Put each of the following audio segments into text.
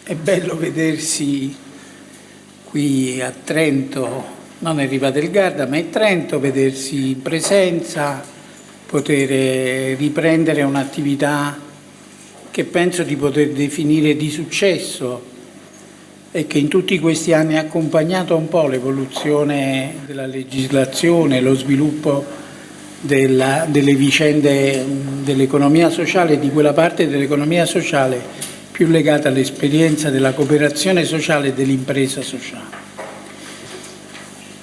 È bello vedersi qui a Trento, non è Riva del Garda, ma è Trento, vedersi in presenza, poter riprendere un'attività che penso di poter definire di successo e che in tutti questi anni ha accompagnato un po' l'evoluzione della legislazione, lo sviluppo delle vicende dell'economia sociale, di quella parte dell'economia sociale più legata all'esperienza della cooperazione sociale e dell'impresa sociale.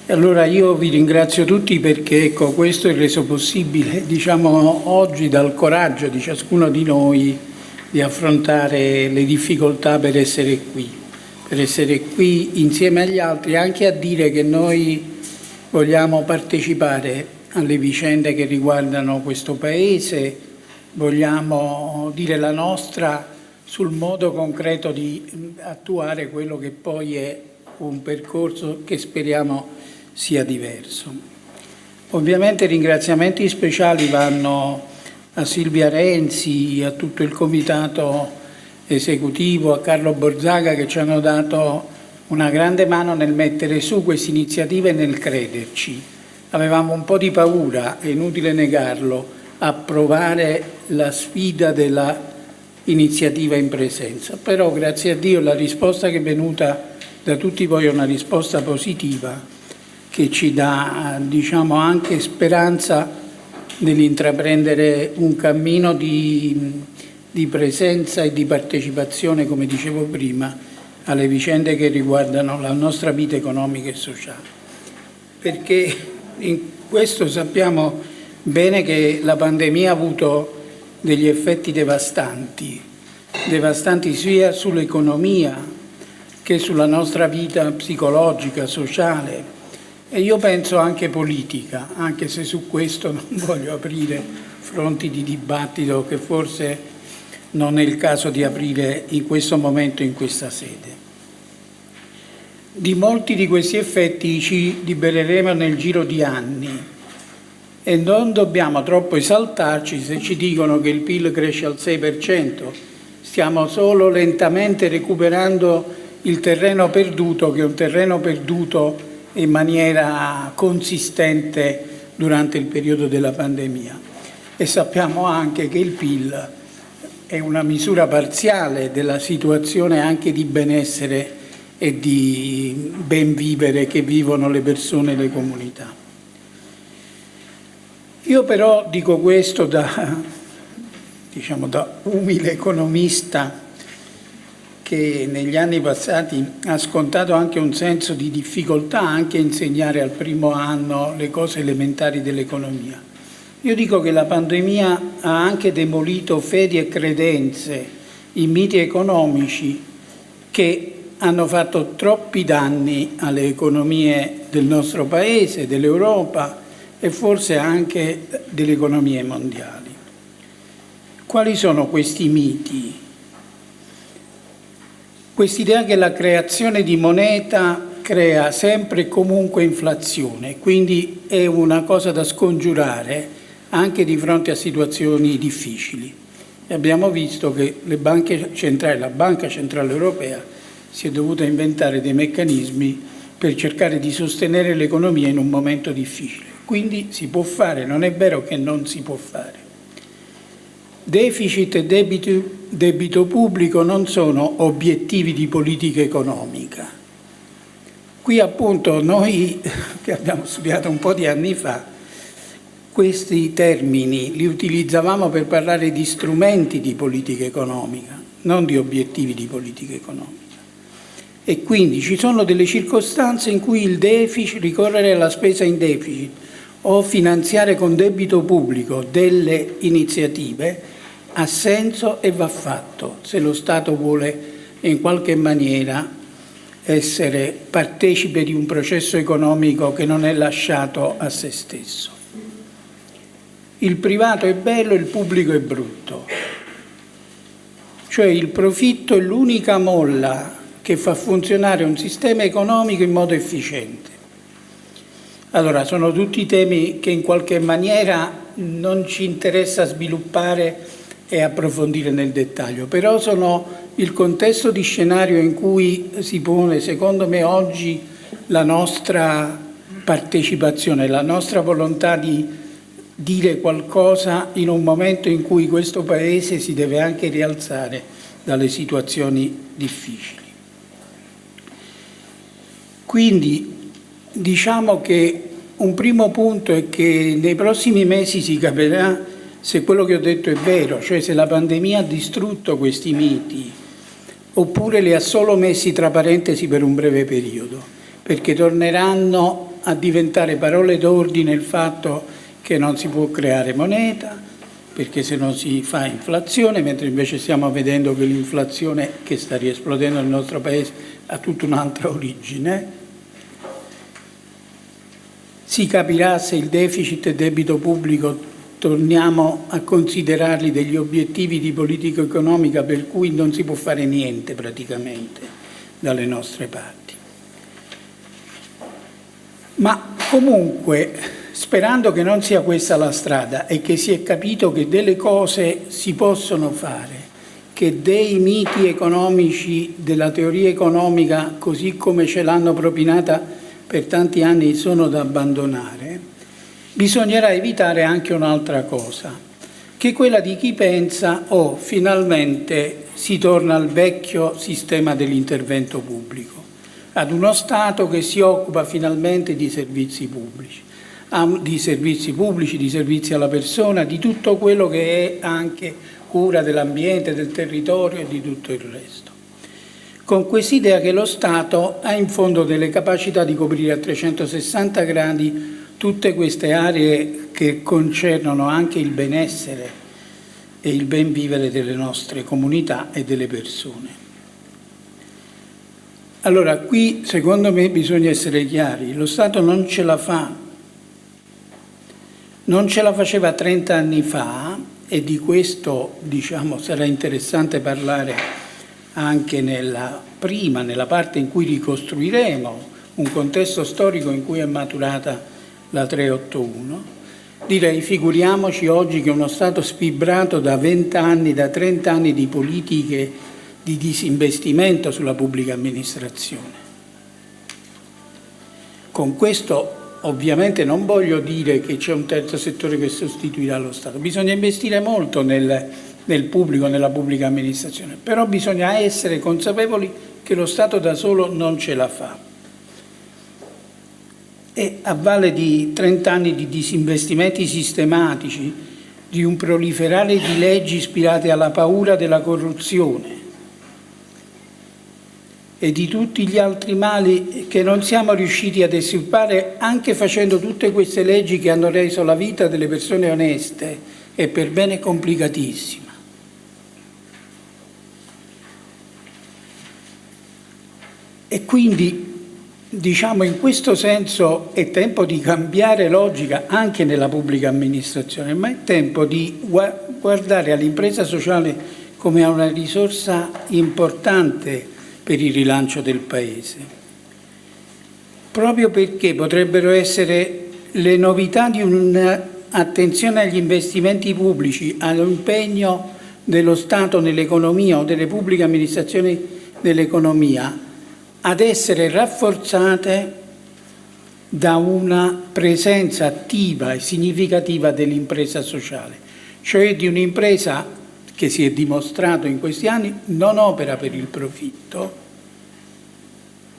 E allora io vi ringrazio tutti perché questo è reso possibile, oggi dal coraggio di ciascuno di noi di affrontare le difficoltà per essere qui insieme agli altri, anche a dire che noi vogliamo partecipare alle vicende che riguardano questo Paese, vogliamo dire la nostra sul modo concreto di attuare quello che poi è un percorso che speriamo sia diverso. Ovviamente ringraziamenti speciali vanno a Silvia Renzi, a tutto il comitato esecutivo, a Carlo Borzaga, che ci hanno dato una grande mano nel mettere su queste iniziative e nel crederci. Avevamo un po' di paura, è inutile negarlo, a provare la sfida della iniziativa in presenza, però grazie a Dio la risposta che è venuta da tutti voi è una risposta positiva che ci dà anche speranza nell'intraprendere un cammino di presenza e di partecipazione, come dicevo prima, alle vicende che riguardano la nostra vita economica e sociale, perché in questo sappiamo bene che la pandemia ha avuto degli effetti devastanti sia sull'economia che sulla nostra vita psicologica, sociale e io penso anche politica, anche se su questo non voglio aprire fronti di dibattito che forse non è il caso di aprire in questo momento in questa sede. Di molti di questi effetti ci libereremo nel giro di anni. E non dobbiamo troppo esaltarci se ci dicono che il PIL cresce al 6%, stiamo solo lentamente recuperando il terreno perduto, che è un terreno perduto in maniera consistente durante il periodo della pandemia. E sappiamo anche che il PIL è una misura parziale della situazione anche di benessere e di ben vivere che vivono le persone e le comunità. Io però dico questo da umile economista che negli anni passati ha scontato anche un senso di difficoltà anche a insegnare al primo anno le cose elementari dell'economia. Io dico che la pandemia ha anche demolito fedi e credenze in miti economici che hanno fatto troppi danni alle economie del nostro Paese, dell'Europa, e forse anche delle economie mondiali. Quali sono questi miti? Quest'idea che la creazione di moneta crea sempre e comunque inflazione, quindi è una cosa da scongiurare anche di fronte a situazioni difficili. E abbiamo visto che la Banca Centrale Europea si è dovuta inventare dei meccanismi per cercare di sostenere l'economia in un momento difficile. Quindi si può fare, non è vero che non si può fare. Deficit e debito pubblico non sono obiettivi di politica economica. Qui appunto noi che abbiamo studiato un po' di anni fa, questi termini li utilizzavamo per parlare di strumenti di politica economica, non di obiettivi di politica economica. E quindi ci sono delle circostanze in cui il deficit, ricorrere alla spesa in deficit o finanziare con debito pubblico delle iniziative ha senso e va fatto se lo Stato vuole in qualche maniera essere partecipe di un processo economico che non è lasciato a se stesso. Il privato è bello, il pubblico è brutto. Cioè il profitto è l'unica molla che fa funzionare un sistema economico in modo efficiente. Allora, sono tutti temi che in qualche maniera non ci interessa sviluppare e approfondire nel dettaglio, però sono il contesto di scenario in cui si pone, secondo me, oggi la nostra partecipazione, la nostra volontà di dire qualcosa in un momento in cui questo Paese si deve anche rialzare dalle situazioni difficili. Quindi diciamo che un primo punto è che nei prossimi mesi si capirà se quello che ho detto è vero, cioè se la pandemia ha distrutto questi miti oppure li ha solo messi tra parentesi per un breve periodo, perché torneranno a diventare parole d'ordine il fatto che non si può creare moneta, perché se non si fa inflazione, mentre invece stiamo vedendo che l'inflazione che sta riesplodendo nel nostro Paese ha tutta un'altra origine. Si capirà se il deficit e debito pubblico torniamo a considerarli degli obiettivi di politica economica per cui non si può fare niente praticamente dalle nostre parti. Ma comunque, sperando che non sia questa la strada e che si è capito che delle cose si possono fare, che dei miti economici della teoria economica, così come ce l'hanno propinata per tanti anni, sono da abbandonare, bisognerà evitare anche un'altra cosa, che è quella di chi pensa finalmente si torna al vecchio sistema dell'intervento pubblico, ad uno Stato che si occupa finalmente di servizi pubblici, di servizi alla persona, di tutto quello che è anche cura dell'ambiente, del territorio e di tutto il resto. Con quest'idea che lo Stato ha in fondo delle capacità di coprire a 360 gradi tutte queste aree che concernono anche il benessere e il ben vivere delle nostre comunità e delle persone. Allora, qui secondo me bisogna essere chiari, lo Stato non ce la fa, non ce la faceva 30 anni fa e di questo sarà interessante parlare anche nella parte in cui ricostruiremo un contesto storico in cui è maturata la 381, direi figuriamoci oggi che uno Stato sfibrato da 20 anni, da 30 anni di politiche di disinvestimento sulla pubblica amministrazione. Con questo ovviamente non voglio dire che c'è un terzo settore che sostituirà lo Stato, bisogna investire molto nel pubblico, nella pubblica amministrazione, però bisogna essere consapevoli che lo Stato da solo non ce la fa. E a valle di 30 anni di disinvestimenti sistematici, di un proliferare di leggi ispirate alla paura della corruzione e di tutti gli altri mali che non siamo riusciti ad estirpare anche facendo tutte queste leggi che hanno reso la vita delle persone oneste e per bene complicatissima. E quindi in questo senso è tempo di cambiare logica anche nella pubblica amministrazione, ma è tempo di guardare all'impresa sociale come a una risorsa importante per il rilancio del Paese, proprio perché potrebbero essere le novità di un'attenzione agli investimenti pubblici, all'impegno dello Stato nell'economia o delle pubbliche amministrazioni nell'economia, ad essere rafforzate da una presenza attiva e significativa dell'impresa sociale, cioè di un'impresa che si è dimostrato in questi anni non opera per il profitto,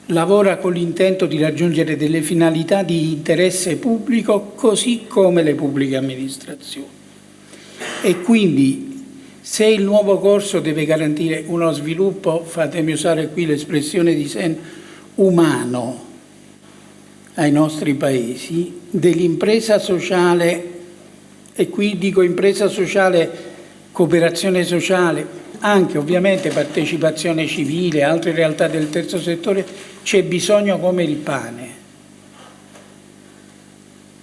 lavora con l'intento di raggiungere delle finalità di interesse pubblico così come le pubbliche amministrazioni. E quindi se il nuovo corso deve garantire uno sviluppo, fatemi usare qui l'espressione di Sen, umano ai nostri paesi, dell'impresa sociale, e qui dico impresa sociale, cooperazione sociale, anche ovviamente partecipazione civile, altre realtà del terzo settore, c'è bisogno come il pane.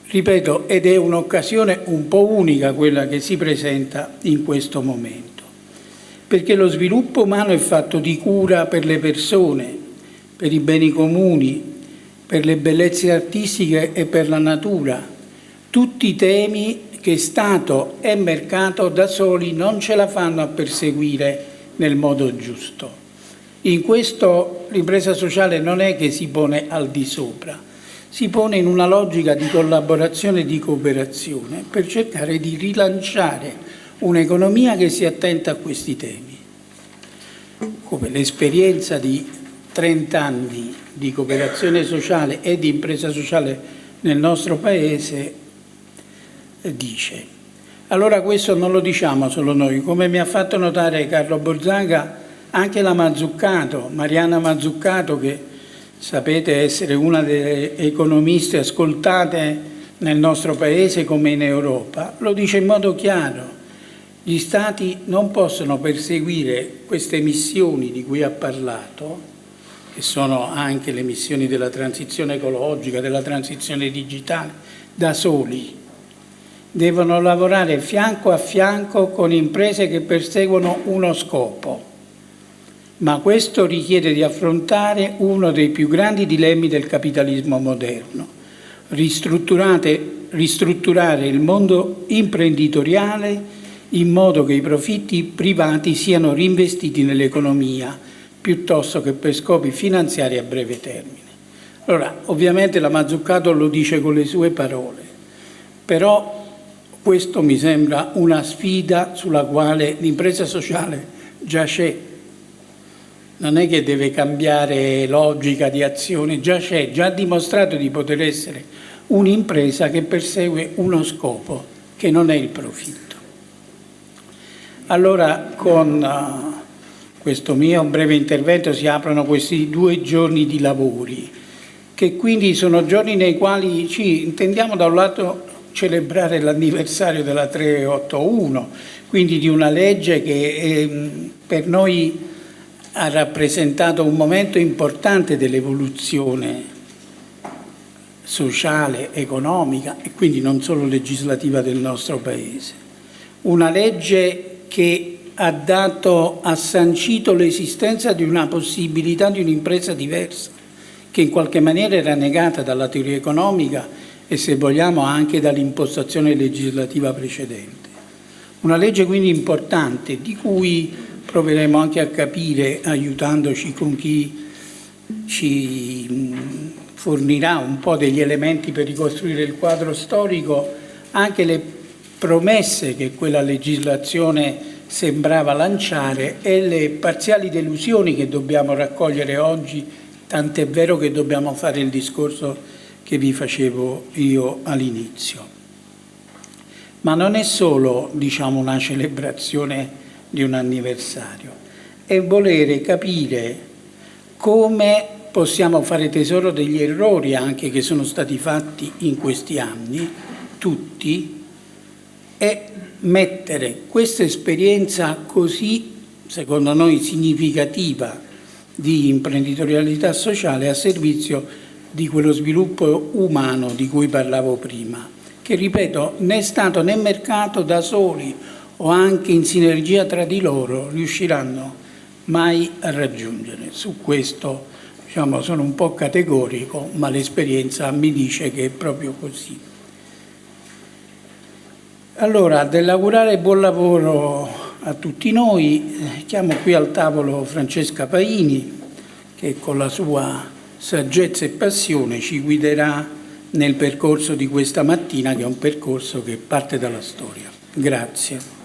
Ripeto, ed è un'occasione un po' unica quella che si presenta in questo momento, perché lo sviluppo umano è fatto di cura per le persone, per i beni comuni, per le bellezze artistiche e per la natura, tutti temi che Stato e mercato da soli non ce la fanno a perseguire nel modo giusto. In questo l'impresa sociale non è che si pone al di sopra, si pone in una logica di collaborazione e di cooperazione per cercare di rilanciare un'economia che sia attenta a questi temi. Come l'esperienza di 30 anni di cooperazione sociale e di impresa sociale nel nostro Paese dice. Allora questo non lo diciamo solo noi, come mi ha fatto notare Carlo Borzaga, anche la Mazzuccato, Mariana Mazzuccato, che sapete essere una delle economiste ascoltate nel nostro Paese come in Europa, lo dice in modo chiaro. Gli Stati non possono perseguire queste missioni di cui ha parlato, che sono anche le missioni della transizione ecologica, della transizione digitale, da soli. Devono lavorare fianco a fianco con imprese che perseguono uno scopo. Ma questo richiede di affrontare uno dei più grandi dilemmi del capitalismo moderno: ristrutturare il mondo imprenditoriale in modo che i profitti privati siano reinvestiti nell'economia piuttosto che per scopi finanziari a breve termine. Allora, ovviamente la Mazzuccato lo dice con le sue parole, però questo mi sembra una sfida sulla quale l'impresa sociale già c'è. Non è che deve cambiare logica di azione, già c'è, già ha dimostrato di poter essere un'impresa che persegue uno scopo, che non è il profitto. Allora, con questo mio breve intervento si aprono questi 2 giorni di lavori, che quindi sono giorni nei quali ci intendiamo da un lato celebrare l'anniversario della 381, quindi di una legge che per noi ha rappresentato un momento importante dell'evoluzione sociale, economica e quindi non solo legislativa del nostro Paese. Una legge che ha sancito l'esistenza di una possibilità di un'impresa diversa, che in qualche maniera era negata dalla teoria economica e, se vogliamo, anche dall'impostazione legislativa precedente. Una legge quindi importante, di cui proveremo anche a capire, aiutandoci con chi ci fornirà un po' degli elementi per ricostruire il quadro storico, anche le promesse che quella legislazione sembrava lanciare e le parziali delusioni che dobbiamo raccogliere oggi, tant'è vero che dobbiamo fare il discorso che vi facevo io all'inizio. Ma non è solo, una celebrazione di un anniversario, è volere capire come possiamo fare tesoro degli errori anche che sono stati fatti in questi anni, tutti, e mettere questa esperienza così, secondo noi, significativa di imprenditorialità sociale a servizio di quello sviluppo umano di cui parlavo prima, che, ripeto, né Stato né mercato da soli o anche in sinergia tra di loro riusciranno mai a raggiungere. Su questo sono un po' categorico, ma l'esperienza mi dice che è proprio così. Allora, dell'augurare buon lavoro a tutti noi, chiamo qui al tavolo Francesca Paini, che con la sua saggezza e passione ci guiderà nel percorso di questa mattina, che è un percorso che parte dalla storia. Grazie.